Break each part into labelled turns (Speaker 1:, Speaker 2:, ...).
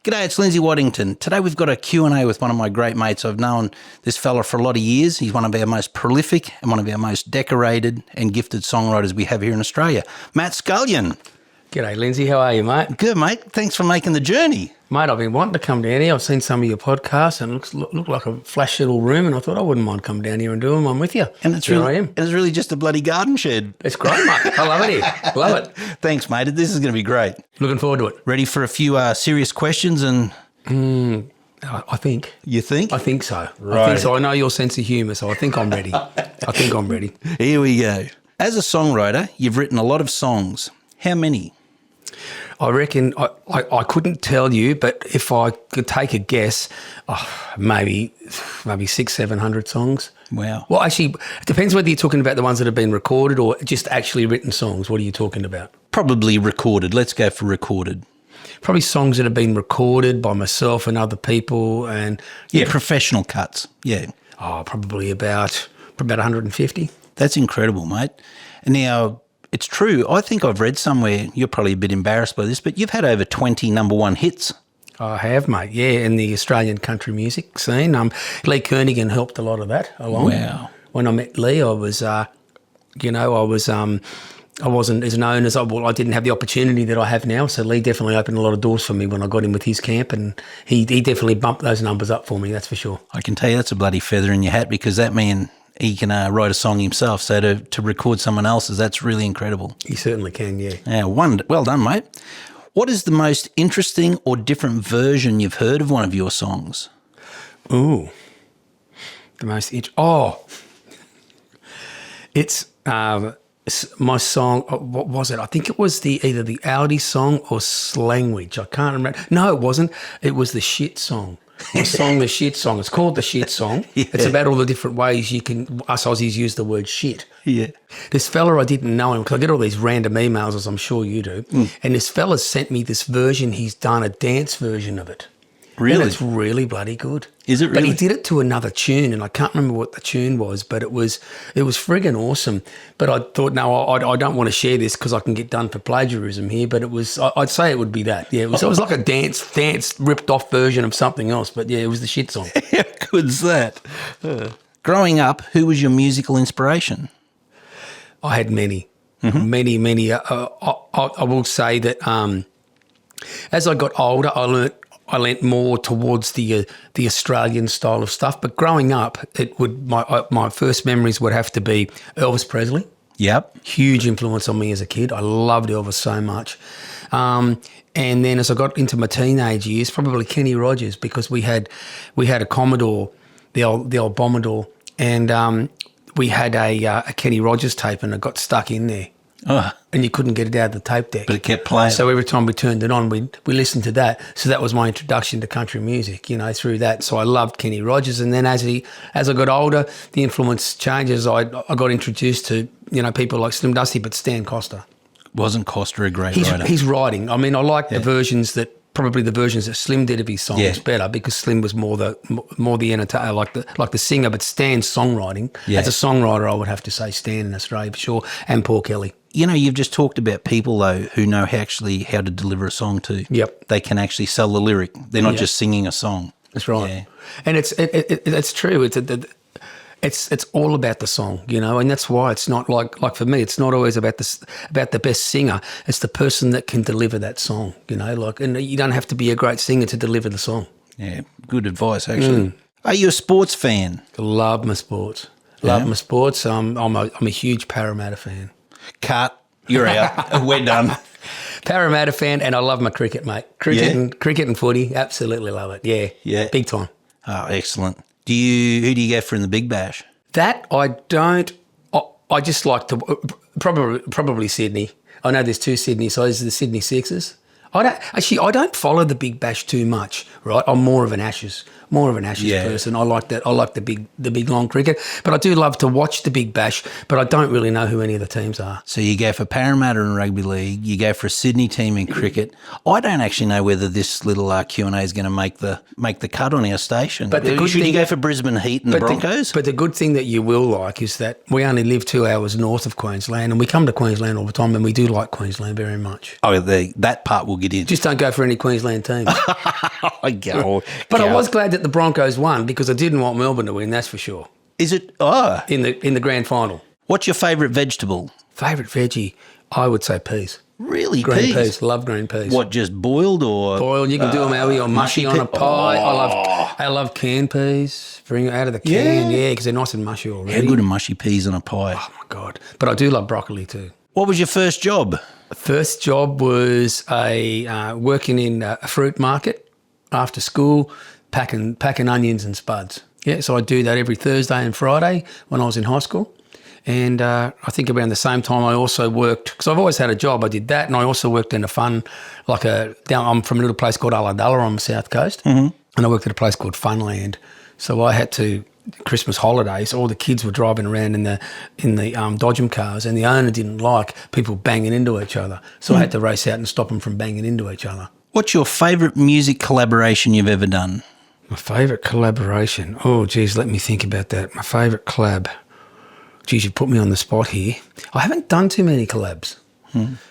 Speaker 1: G'day, it's Lindsay Waddington. Today we've got a Q&A with one of my great mates. I've known this fella for a lot of years. He's one of our most prolific and one of our most decorated and gifted songwriters we have here in Australia. Matt Scullion.
Speaker 2: G'day, Lindsay. How are you, mate?
Speaker 1: Good, mate. Thanks for making the journey.
Speaker 2: Mate, I've been wanting to come down here. I've seen some of your podcasts and it looked like a flash little room, and I thought I wouldn't mind coming down here and doing one with you.
Speaker 1: And it's really just a bloody garden shed.
Speaker 2: It's great, mate. I love it here. Love it.
Speaker 1: Thanks, mate. This is going to be great.
Speaker 2: Looking forward to it.
Speaker 1: Ready for a few serious questions and...
Speaker 2: I think.
Speaker 1: You think?
Speaker 2: I think so.
Speaker 1: Right.
Speaker 2: I think so. I know your sense of humour, so I think I'm ready.
Speaker 1: Here we go. As a songwriter, you've written a lot of songs. How many?
Speaker 2: I reckon I couldn't tell you, but if I could take a guess, maybe 600-700 songs.
Speaker 1: Wow.
Speaker 2: Well, actually, it depends whether you're talking about the ones that have been recorded or just actually written songs. What are you talking about?
Speaker 1: Probably recorded. Let's go for recorded.
Speaker 2: Probably songs that have been recorded by myself and other people, and
Speaker 1: professional cuts. Yeah.
Speaker 2: Probably about 150.
Speaker 1: That's incredible, mate. Now, it's true. I think I've read somewhere, you're probably a bit embarrassed by this, but you've had over 20 number one hits.
Speaker 2: I have, mate. Yeah, in the Australian country music scene. Lee Kernaghan helped a lot of that along.
Speaker 1: Wow.
Speaker 2: When I met Lee, I wasn't as known as I didn't have the opportunity that I have now. So Lee definitely opened a lot of doors for me when I got in with his camp, and he definitely bumped those numbers up for me, that's for sure.
Speaker 1: I can tell you that's a bloody feather in your hat, because that man, he can write a song himself. So to record someone else's, that's really incredible.
Speaker 2: He certainly can, yeah.
Speaker 1: Yeah, well done, mate. What is the most interesting or different version you've heard of one of your songs?
Speaker 2: Ooh, it's my song. What was it? I think it was either the Audi song or Slangwich. I can't remember. No, it wasn't. It was the Shit song. The song, The Shit Song. It's called The Shit Song. Yeah. It's about all the different ways us Aussies use the word shit.
Speaker 1: Yeah.
Speaker 2: This fella, I didn't know him because I get all these random emails, as I'm sure you do. And this fella sent me this version. He's done a dance version of it.
Speaker 1: Really?
Speaker 2: And it's really bloody good.
Speaker 1: Is it really?
Speaker 2: But he did it to another tune, and I can't remember what the tune was, but it was friggin' awesome. But I thought, no, I don't want to share this because I can get done for plagiarism here. But I'd say it would be that. Yeah, it was like a dance ripped off version of something else. But yeah, it was the Shit song.
Speaker 1: How good's that? Growing up, who was your musical inspiration?
Speaker 2: I had many. Many. I will say that as I got older, I leant more towards the Australian style of stuff. But growing up, my first memories would have to be Elvis Presley.
Speaker 1: Yep.
Speaker 2: Huge influence on me as a kid. I loved Elvis so much. And then as I got into my teenage years, probably Kenny Rogers, because we had a Commodore, the old Bommodore, and we had a Kenny Rogers tape, and it got stuck in there.
Speaker 1: Oh.
Speaker 2: And you couldn't get it out of the tape deck.
Speaker 1: But it kept playing.
Speaker 2: So every time we turned it on, we listened to that. So that was my introduction to country music, through that. So I loved Kenny Rogers. And then as I got older, the influence changes. I got introduced to, people like Slim Dusty, but Stan Costa.
Speaker 1: Wasn't Costa a great writer?
Speaker 2: He's writing. I mean, I like the versions that Slim did of his songs better, because Slim was more the entertainer, like the singer. But Stan's songwriting, as a songwriter, I would have to say Stan in Australia for sure, and Paul Kelly.
Speaker 1: You've just talked about people, though, who know how to deliver a song too. Yep. They can actually sell the lyric. They're not just singing a song.
Speaker 2: That's right.
Speaker 1: Yeah.
Speaker 2: And it's true. It's all about the song, and that's why it's not like for me, it's not always about the best singer. It's the person that can deliver that song, and you don't have to be a great singer to deliver the song.
Speaker 1: Yeah, good advice, actually. Are you a sports fan?
Speaker 2: Love my sports. Love my sports. I'm a huge Parramatta fan.
Speaker 1: Cut. You're out. We're done.
Speaker 2: Parramatta fan, and I love my cricket, mate. Cricket and footy, absolutely love it. Yeah, big time.
Speaker 1: Oh, excellent. Who do you go for in the Big Bash?
Speaker 2: That I don't. I just like to probably Sydney. I know there's two Sydney sides, the Sydney Sixers. I don't follow the Big Bash too much, right? I'm more of an Ashes more of an Ashes person. I like that. I like the big long cricket, but I do love to watch the Big Bash. But I don't really know who any of the teams are.
Speaker 1: So you go for Parramatta in rugby league. You go for a Sydney team in cricket. I don't actually know whether this little Q&A is going to make the cut on our station.
Speaker 2: But
Speaker 1: should you go for Brisbane Heat and the Broncos?
Speaker 2: But the good thing that you will like is that we only live 2 hours north of Queensland, and we come to Queensland all the time, and we do like Queensland very much.
Speaker 1: Oh, that part we'll get in.
Speaker 2: Just don't go for any Queensland teams.
Speaker 1: I go.
Speaker 2: But I was glad that the Broncos won because I didn't want Melbourne to win, that's for sure.
Speaker 1: Is it? Oh.
Speaker 2: In the grand final.
Speaker 1: What's your favourite vegetable?
Speaker 2: Favourite veggie? I would say peas.
Speaker 1: Really?
Speaker 2: Green peas. Love green peas.
Speaker 1: What, just boiled or?
Speaker 2: Boiled. You can do them however or mushy on a pie. I love canned peas. Bring it out of the can, because they're nice and mushy already.
Speaker 1: How good are mushy peas on a pie?
Speaker 2: Oh, my God. But I do love broccoli too.
Speaker 1: What was your first job?
Speaker 2: First job was working in a fruit market after school, packing onions and spuds. Yeah, so I do that every Thursday and Friday when I was in high school. And I think around the same time I also worked, because I've always had a job, I did that, and I also worked in a fun, I'm from a little place called Ulladulla on the south coast, and I worked at a place called Funland. So I had to, Christmas holidays, all the kids were driving around in the Dodgem cars, and the owner didn't like people banging into each other. So I had to race out and stop them from banging into each other.
Speaker 1: What's your favourite music collaboration you've ever done?
Speaker 2: My favourite collaboration? Oh, geez, let me think about that. My favourite collab. Geez, you put me on the spot here. I haven't done too many collabs.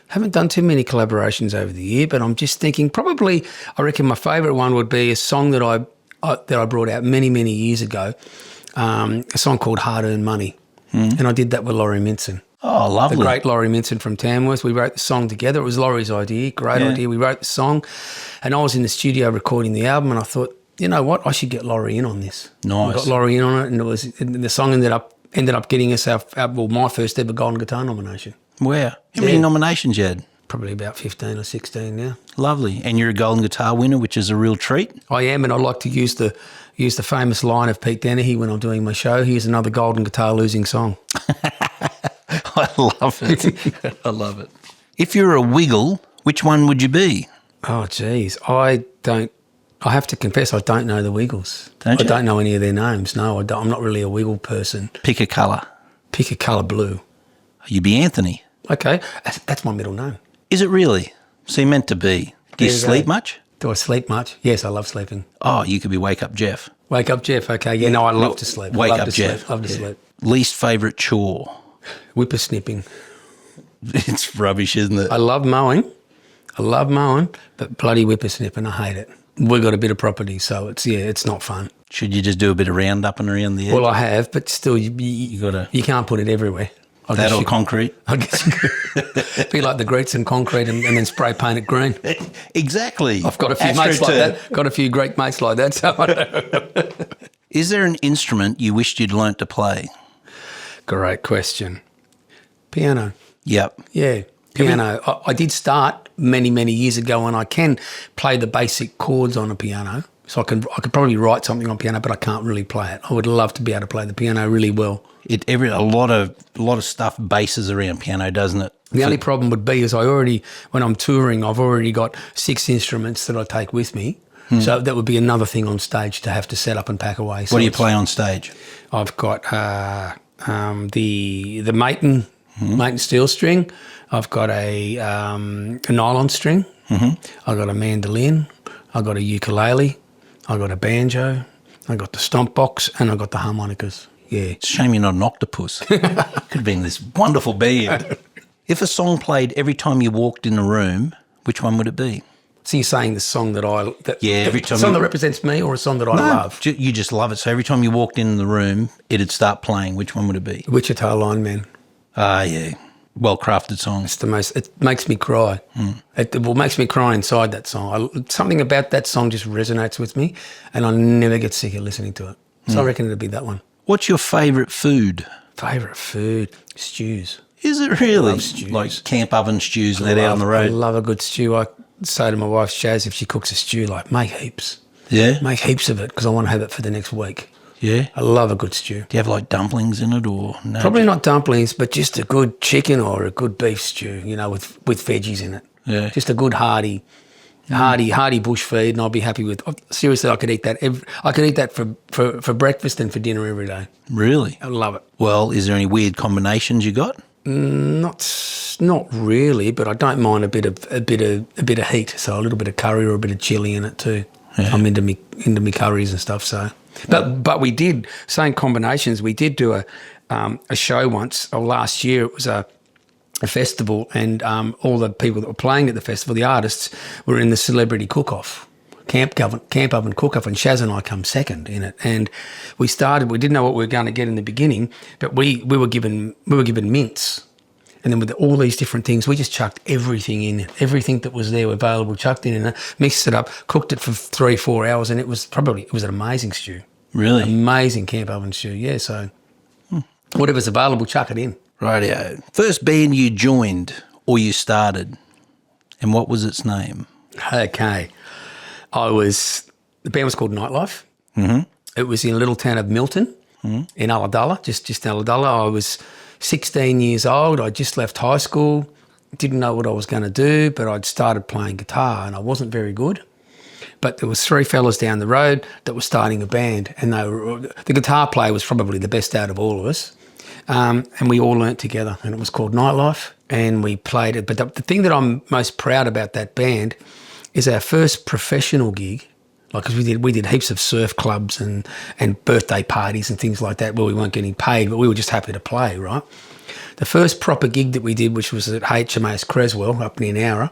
Speaker 2: Haven't done too many collaborations over the year, but I'm just thinking probably, I reckon my favourite one would be a song that I brought out many, many years ago, a song called Hard Earned Money. And I did that with Lawrie Minson.
Speaker 1: Oh, lovely.
Speaker 2: The great Lawrie Minson from Tamworth. We wrote the song together. It was Laurie's idea, great idea. We wrote the song, and I was in the studio recording the album, and I thought, you know what, I should get Lawrie in on this.
Speaker 1: Nice.
Speaker 2: I got Lawrie in on it, and the song ended up getting us my first ever Golden Guitar nomination.
Speaker 1: Wow. How many nominations you had?
Speaker 2: Probably about 15 or 16 now.
Speaker 1: Lovely. And you're a Golden Guitar winner, which is a real treat.
Speaker 2: I am, and I like to use the famous line of Pete Dennehy when I'm doing my show. Here's another Golden Guitar losing song.
Speaker 1: I love it. I love it. If you're a Wiggle, which one would you be?
Speaker 2: Oh, geez. I have to confess, I don't know the Wiggles.
Speaker 1: Don't you?
Speaker 2: I don't know any of their names. No, I'm not really a Wiggle person.
Speaker 1: Pick a colour.
Speaker 2: Pick a colour, blue.
Speaker 1: You'd be Anthony.
Speaker 2: Okay, that's my middle name.
Speaker 1: Is it really? So you're meant to be. Do you sleep much?
Speaker 2: Do I sleep much? Yes, I love sleeping.
Speaker 1: Oh, you could be Wake Up Jeff.
Speaker 2: Wake Up Jeff, okay. Yeah, no, I love to sleep.
Speaker 1: Wake Up Jeff.
Speaker 2: Love to sleep.
Speaker 1: Least favourite chore?
Speaker 2: Whippersnipping.
Speaker 1: It's rubbish, isn't it?
Speaker 2: I love mowing, but bloody whippersnipping, I hate it. We've got a bit of property, so it's not fun.
Speaker 1: Should you just do a bit of round up and around the edge?
Speaker 2: Well, I have, but still, you can't put it everywhere.
Speaker 1: That or concrete?
Speaker 2: I guess you could. Be like the Greeks in concrete and then spray paint it green.
Speaker 1: Exactly.
Speaker 2: I've got a few mates like that. Got a few Greek mates like that. So I don't.
Speaker 1: Is there an instrument you wished you'd learnt to play?
Speaker 2: Great question. Piano.
Speaker 1: Yep.
Speaker 2: Yeah, piano. I did start many, many years ago, and I can play the basic chords on a piano. So I could probably write something on piano, but I can't really play it. I would love to be able to play the piano really well.
Speaker 1: A lot of stuff bases around piano, doesn't it?
Speaker 2: The only problem would be is when I'm touring, I've already got 6 instruments that I take with me. So that would be another thing on stage to have to set up and pack away. So
Speaker 1: what do you play on stage?
Speaker 2: I've got the Maiden steel string. I've got a nylon string. I've got a mandolin. I've got a ukulele. I've got a banjo. I've got the stomp box, and I've got the harmonicas. Yeah.
Speaker 1: It's a shame you're not an octopus. Could have been this wonderful band. If a song played every time you walked in a room, which one would it be?
Speaker 2: So you're saying the song that
Speaker 1: every time
Speaker 2: a song that represents me, or a song that I love?
Speaker 1: You just love it. So every time you walked in the room, it'd start playing. Which one would it be?
Speaker 2: Wichita Lineman.
Speaker 1: Ah, yeah. Well-crafted song.
Speaker 2: It's the most. It makes me cry. It makes me cry inside that song. Something about that song just resonates with me, and I never get sick of listening to it. So I reckon it'd be that one.
Speaker 1: What's your favourite food?
Speaker 2: Favourite food? Stews.
Speaker 1: Is it really?
Speaker 2: I love stews.
Speaker 1: Like camp oven stews let out on the road?
Speaker 2: I love a good stew. I say to my wife, Shaz, if she cooks a stew, make heaps.
Speaker 1: Yeah?
Speaker 2: Make heaps of it because I want to have it for the next week.
Speaker 1: Yeah?
Speaker 2: I love a good stew.
Speaker 1: Do you have dumplings in it or no?
Speaker 2: Probably not dumplings, but just a good chicken or a good beef stew, with veggies in it.
Speaker 1: Yeah.
Speaker 2: Just a good hearty hearty bush feed, and I'd be happy with. Seriously, I could eat that. I could eat that for breakfast and for dinner every day.
Speaker 1: Really?
Speaker 2: I love it.
Speaker 1: Well, is there any weird combinations you got?
Speaker 2: Not really, but I don't mind a bit of heat. So a little bit of curry or a bit of chili in it too. Yeah. I'm into me curries and stuff. So, but we did same combinations. We did do a show once. Last year it was a festival, and all the people that were playing at the festival, the artists, were in the celebrity cook-off, camp oven cook-off, and Shaz and I come second in it. And we didn't know what we were going to get in the beginning, but we were given mince. And then with all these different things, we just chucked everything in it, everything that was there available, chucked in it, mixed it up, cooked it for 3-4 hours, and it was an amazing stew.
Speaker 1: Really?
Speaker 2: Amazing camp oven stew, yeah. So whatever's available, chuck it in.
Speaker 1: Rightio. First band you joined or you started, and what was its name?
Speaker 2: Okay. The band was called Nightlife.
Speaker 1: Mm-hmm.
Speaker 2: It was in a little town of Milton in Ulladulla, just Ulladulla. I was 16 years old. I just left high school, didn't know what I was going to do, but I'd started playing guitar and I wasn't very good. But there was 3 fellas down the road that were starting a band, and the guitar player was probably the best out of all of us. And we all learnt together, and it was called Nightlife, and we played it. But the thing that I'm most proud about that band is our first professional gig, because we did heaps of surf clubs and birthday parties and things like that where we weren't getting paid, but we were just happy to play, right? The first proper gig that we did, which was at HMAS Creswell up near Nowra,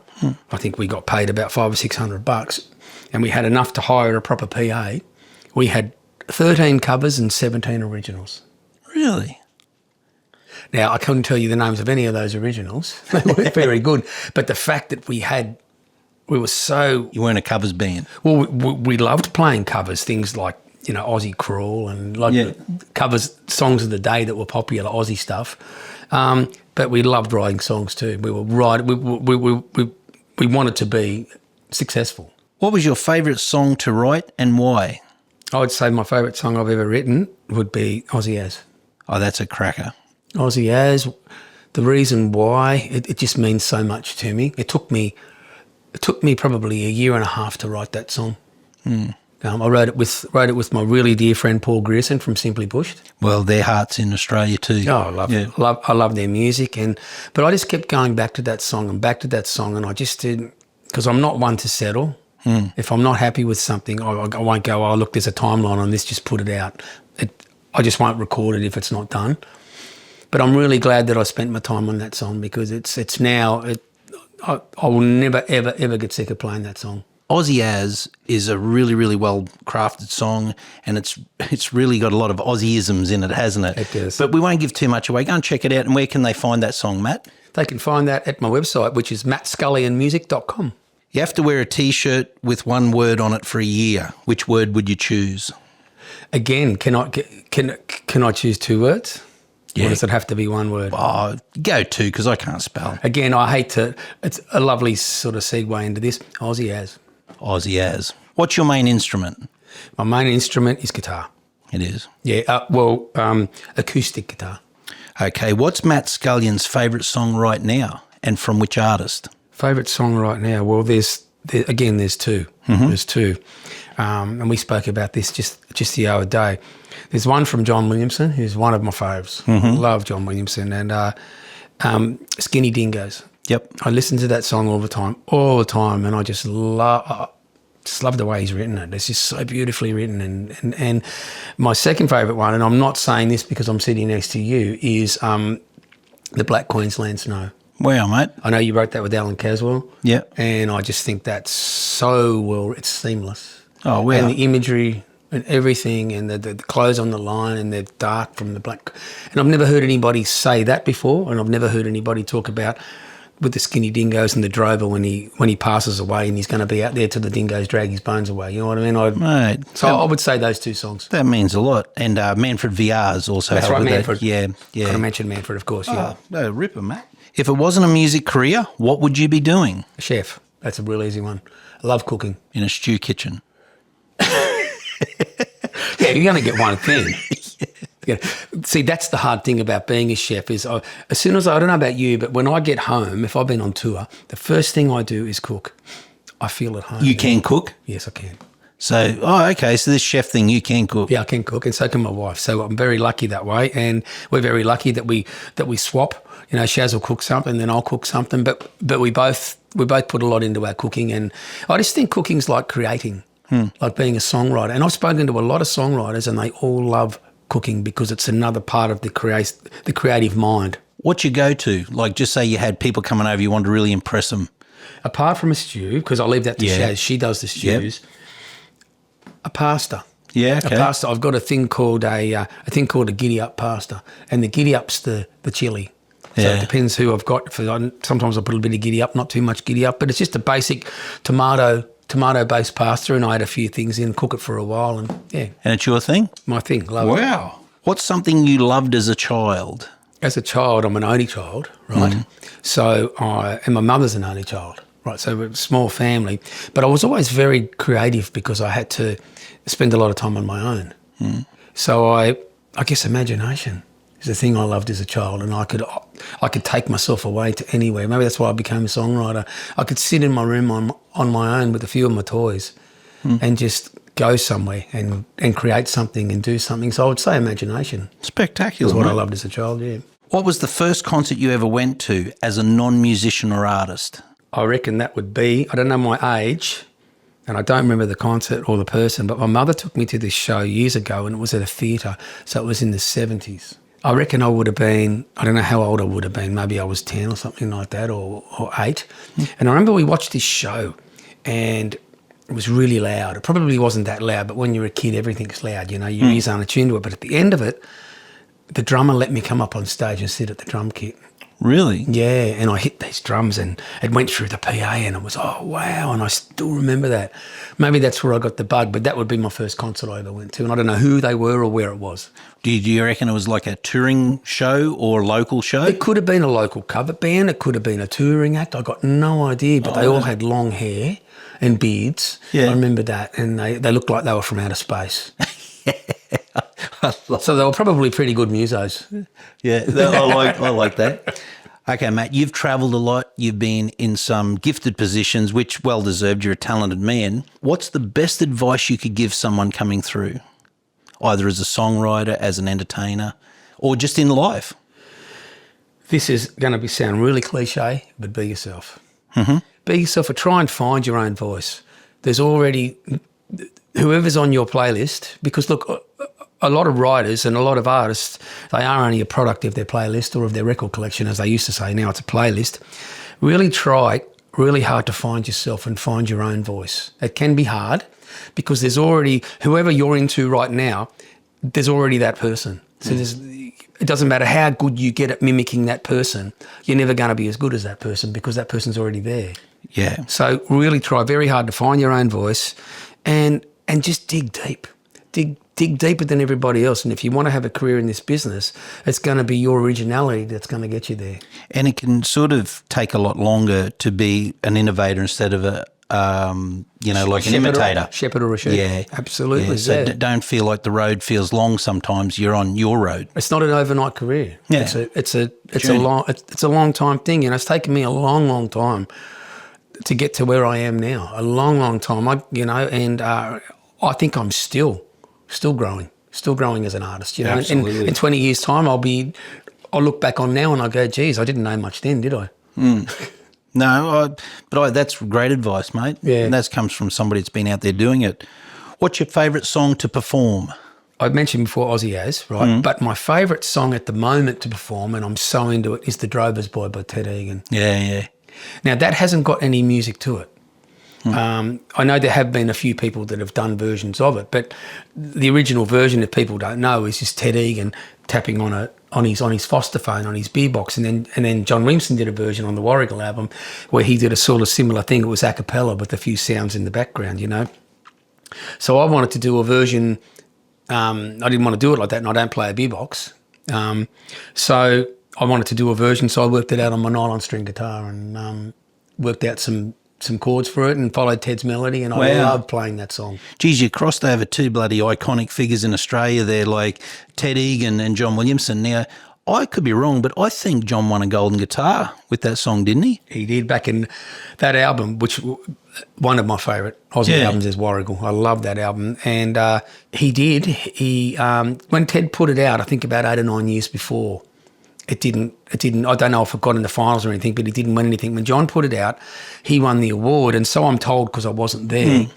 Speaker 2: I think we got paid about $500 or $600, and we had enough to hire a proper PA. We had 13 covers and 17 originals.
Speaker 1: Really?
Speaker 2: Now, I couldn't tell you the names of any of those originals. They weren't very good. But the fact that we were so...
Speaker 1: You weren't a covers band?
Speaker 2: Well, we loved playing covers, things like, Aussie Crawl and covers, songs of the day that were popular, Aussie stuff. But we loved writing songs too. We wanted to be successful.
Speaker 1: What was your favourite song to write and why?
Speaker 2: I would say my favourite song I've ever written would be Aussie As.
Speaker 1: Oh, that's a cracker.
Speaker 2: Aussie As. The reason why, it just means so much to me. It took me probably a year and a half to write that song. I wrote it with my really dear friend Paul Grierson from Simply Pushed.
Speaker 1: Well, their heart's in Australia too.
Speaker 2: Oh, I love their music, but I just kept going back to that song, and I just did, because I'm not one to settle. If I'm not happy with something, I won't go, oh, look, there's a timeline on this, just put it out. I just won't record it if it's not done. But I'm really glad that I spent my time on that song, because it's now, I will never, ever, ever get sick of playing that song.
Speaker 1: Aussie As is a really, really well-crafted song, and it's really got a lot of Aussieisms in it, hasn't it?
Speaker 2: It does.
Speaker 1: But we won't give too much away. Go and check it out. And where can they find that song, Matt?
Speaker 2: They can find that at my website, which is mattscullionmusic.com.
Speaker 1: You have to wear a T-shirt with one word on it for a year. Which word would you choose?
Speaker 2: Again, can I choose 2 words? Yeah. Or does it have to be one word?
Speaker 1: Oh, go 2, because I can't spell.
Speaker 2: Again, I hate to... It's a lovely sort of segue into this. Aussie As.
Speaker 1: Aussie As. What's your main instrument?
Speaker 2: My main instrument is guitar.
Speaker 1: It is?
Speaker 2: Yeah, acoustic guitar.
Speaker 1: Okay, what's Matt Scullion's favourite song right now, and from which artist?
Speaker 2: Favourite song right now? Well, there's 2. Mm-hmm. There's 2. And we spoke about this just the other day. There's one from John Williamson, who's one of my favourites.
Speaker 1: Mm-hmm.
Speaker 2: Love John Williamson. And Skinny Dingoes.
Speaker 1: Yep.
Speaker 2: I listen to that song all the time, and I just love the way he's written it. It's just so beautifully written. And my second favourite one, and I'm not saying this because I'm sitting next to you, is the Black Queensland Snow.
Speaker 1: Wow, mate.
Speaker 2: I know you wrote that with Alan Caswell.
Speaker 1: Yeah.
Speaker 2: And I just think that's so well, it's seamless.
Speaker 1: Oh, wow.
Speaker 2: And the imagery and everything, and the clothes on the line, and they're dark from the black. And I've never heard anybody say that before, and I've never heard anybody talk about with the Skinny Dingoes and the drover when he passes away and he's going to be out there till the dingoes drag his bones away. You know what I mean?
Speaker 1: Mate.
Speaker 2: So I would say those 2 songs.
Speaker 1: That means a lot. And Manfred VR's also
Speaker 2: That's
Speaker 1: helped
Speaker 2: right,
Speaker 1: with
Speaker 2: Manfred.
Speaker 1: that. Yeah.
Speaker 2: Got to mention Manfred, of course, yeah.
Speaker 1: Oh, no, ripper, mate. If it wasn't a music career, what would you be doing?
Speaker 2: A chef. That's a real easy one. I love cooking.
Speaker 1: In a stew kitchen.
Speaker 2: Yeah, you're going to get one thing. Yeah. See, that's the hard thing about being a chef is as soon as I don't know about you, but when I get home, if I've been on tour, the first thing I do is cook. I feel at home.
Speaker 1: You can cook?
Speaker 2: Yes, I can.
Speaker 1: So, okay, so this chef thing, you can cook.
Speaker 2: Yeah, I can cook, and so can my wife. So I'm very lucky that way, and we're very lucky that we swap. You know, Shaz will cook something, then I'll cook something, but we both put a lot into our cooking, and I just think cooking's like creating, like being a songwriter. And I've spoken to a lot of songwriters, and they all love cooking because it's another part of the creative mind.
Speaker 1: What's your go-to? Like, just say you had people coming over, you wanted to really impress them.
Speaker 2: Apart from a stew, because I leave that to Shaz, she does the stews. Yep. A pasta.
Speaker 1: Yeah, okay.
Speaker 2: A pasta. I've got a thing called a giddy up pasta, and the giddy up's the chili. So it depends who I've got. Sometimes I put a bit of giddy up, not too much giddy up, but it's just a basic tomato-based pasta, and I add a few things in, cook it for a while, and yeah.
Speaker 1: And it's your thing?
Speaker 2: My thing. Love it.
Speaker 1: Wow. What's something you loved as a child?
Speaker 2: As a child, I'm an only child, right? So and my mother's an only child. Right, so we're a small family. But I was always very creative because I had to spend a lot of time on my own. So I guess imagination is the thing I loved as a child, and I could take myself away to anywhere. Maybe that's why I became a songwriter. I could sit in my room on my own with a few of my toys and just go somewhere and create something and do something. So I would say imagination.
Speaker 1: Spectacular.
Speaker 2: Is what I loved as a child, yeah.
Speaker 1: What was the first concert you ever went to as a non-musician or artist?
Speaker 2: I reckon that would be, I don't know my age, and I don't remember the concert or the person, but my mother took me to this show years ago, and it was at a theatre, so it was in the 70s. I reckon I would have been, I don't know how old I would have been, maybe I was 10 or something like that, or 8. And I remember we watched this show, and it was really loud. It probably wasn't that loud, but when you're a kid, everything's loud, you know, your ears aren't attuned to it. But at the end of it, the drummer let me come up on stage and sit at the drum kit.
Speaker 1: Really?
Speaker 2: Yeah, and I hit these drums and it went through the PA and it was, oh, wow, and I still remember that. Maybe that's where I got the bug, but that would be my first concert I ever went to, and I don't know who they were or where it was.
Speaker 1: Do you reckon it was like a touring show or a local show?
Speaker 2: It could have been a local cover band, it could have been a touring act, I got no idea, but they all had long hair and beards. Yeah. I remember that, and they looked like they were from outer space. So they were probably pretty good musos.
Speaker 1: Yeah, I like that. Okay, Matt, you've travelled a lot. You've been in some gifted positions, which well-deserved. You're a talented man. What's the best advice you could give someone coming through, either as a songwriter, as an entertainer, or just in life?
Speaker 2: This is going to sound really cliche, but be yourself. Be yourself, or try and find your own voice. There's already whoever's on your playlist, because look, a lot of writers and a lot of artists, they are only a product of their playlist or of their record collection, as they used to say. Now it's a playlist. Really try really hard to find yourself and find your own voice. It can be hard because there's already, whoever you're into right now, there's already that person. So it doesn't matter how good you get at mimicking that person, you're never going to be as good as that person because that person's already there.
Speaker 1: Yeah.
Speaker 2: So really try very hard to find your own voice and just dig deep. Dig deeper than everybody else. And if you want to have a career in this business, it's going to be your originality that's going to get you there. And
Speaker 1: it can sort of take a lot longer to be an innovator instead of a, like an imitator.
Speaker 2: Shepherd or a sheep.
Speaker 1: Yeah.
Speaker 2: Absolutely.
Speaker 1: Yeah. So don't feel like the road feels long sometimes. You're on your road.
Speaker 2: It's not an overnight career.
Speaker 1: Yeah.
Speaker 2: It's a long time thing. It's taken me a long time to get to where I am now. A long time. I think I'm still growing as an artist.
Speaker 1: Absolutely.
Speaker 2: In 20 years' time, I'll look back on now and I'll go, geez, I didn't know much then, did I?
Speaker 1: No, that's great advice, mate.
Speaker 2: Yeah.
Speaker 1: And that comes from somebody that's been out there doing it. What's your favourite song to perform?
Speaker 2: I mentioned before Aussie As, right? But my favourite song at the moment to perform, and I'm so into it, is The Drover's Boy by Ted Egan.
Speaker 1: Yeah.
Speaker 2: Now, that hasn't got any music to it. I know there have been a few people that have done versions of it, but the original version, if people don't know, is just Ted Egan tapping on his Foster phone, on his beer box, and then John Williamson did a version on the Warrigal album where he did a sort of similar thing. It was a cappella with a few sounds in the background, So I wanted to do a version. I didn't want to do it like that, and I don't play a beer box. So I wanted to do a version, so I worked it out on my nylon string guitar and worked out some chords for it and followed Ted's melody, and I love playing that song.
Speaker 1: Geez, you crossed over two bloody iconic figures in Australia there, like Ted Egan and John Williamson. Now, I could be wrong, but I think John won a golden guitar with that song, didn't he?
Speaker 2: He did back in that album, which one of my favourite Aussie albums is Warrigal. I love that album. And he did. When Ted put it out, I think about 8 or 9 years before, it didn't, I don't know if it got in the finals or anything, but he didn't win anything. When John put it out, he won the award. And so I'm told, because I wasn't there,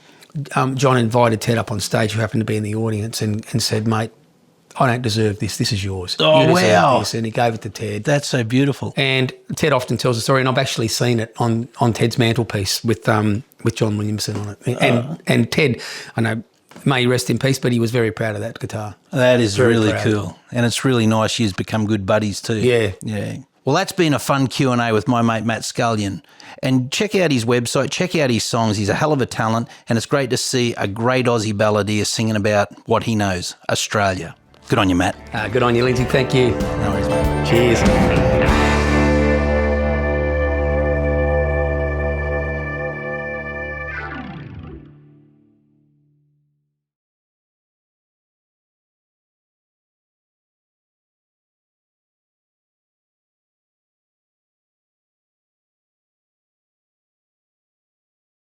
Speaker 2: John invited Ted up on stage, who happened to be in the audience, and said, mate, I don't deserve this. This is yours.
Speaker 1: Oh,
Speaker 2: you deserve
Speaker 1: wow.
Speaker 2: this. And he gave it to Ted.
Speaker 1: That's so beautiful.
Speaker 2: And Ted often tells the story, and I've actually seen it on Ted's mantelpiece with John Williamson on it. And Ted, I know, may he rest in peace, but he was very proud of that guitar.
Speaker 1: That is
Speaker 2: Very
Speaker 1: really
Speaker 2: proud.
Speaker 1: cool. And it's really nice you've become good buddies too.
Speaker 2: Yeah.
Speaker 1: Yeah. Well, that's been a fun Q&A with my mate Matt Scullion. And check out his website, check out his songs. He's a hell of a talent, and it's great to see a great Aussie balladeer singing about what he knows, Australia. Good on you, Matt.
Speaker 2: Good on you, Lindsay. Thank you.
Speaker 1: No worries, mate.
Speaker 2: Cheers.